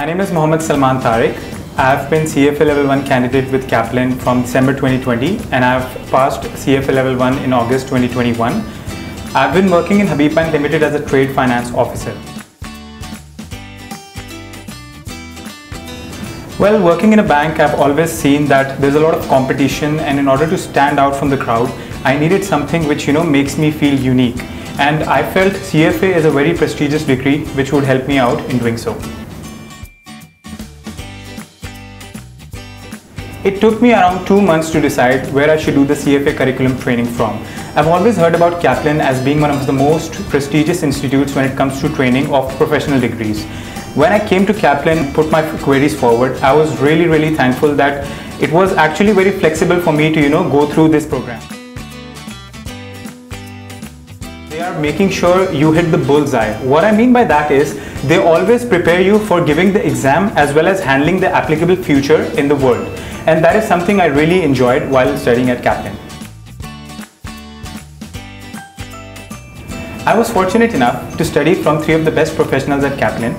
My name is Mohammed Salman Tariq. I have been CFA Level 1 candidate with Kaplan from December 2020 and I have passed CFA Level 1 in August 2021. I have been working in Habib Bank Limited as a trade finance officer. Well, working in a bank, I've always seen that there's a lot of competition, and in order to stand out from the crowd, I needed something which makes me feel unique. And I felt CFA is a very prestigious degree which would help me out in doing so. It took me around 2 months to decide where I should do the CFA curriculum training from. I've always heard about Kaplan as being one of the most prestigious institutes when it comes to training of professional degrees. When I came to Kaplan and put my queries forward, I was really thankful that it was actually very flexible for me to go through this program. They are making sure you hit the bullseye. What I mean by that is they always prepare you for giving the exam as well as handling the applicable future in the world. And that is something I really enjoyed while studying at Kaplan. I was fortunate enough to study from 3 of the best professionals at Kaplan,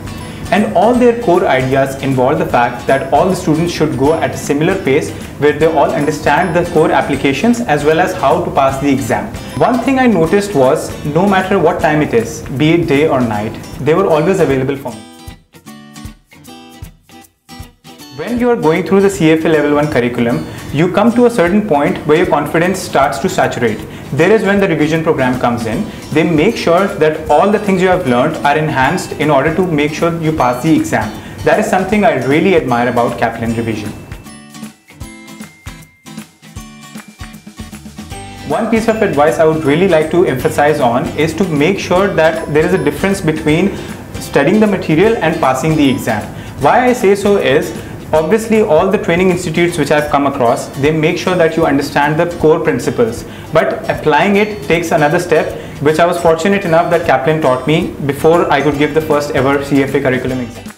and all their core ideas involve the fact that all the students should go at a similar pace where they all understand the core applications as well as how to pass the exam. One thing I noticed was no matter what time it is, be it day or night, they were always available for me. When you are going through the CFA Level 1 curriculum, you come to a certain point where your confidence starts to saturate. There is when the revision program comes in. They make sure that all the things you have learned are enhanced in order to make sure you pass the exam. That is something I really admire about Kaplan Revision. One piece of advice I would really like to emphasize on is to make sure that there is a difference between studying the material and passing the exam. Why I say so is, obviously all the training institutes which I've come across, they make sure that you understand the core principles, but applying it takes another step, which I was fortunate enough that Kaplan taught me before I could give the first ever CFA curriculum exam.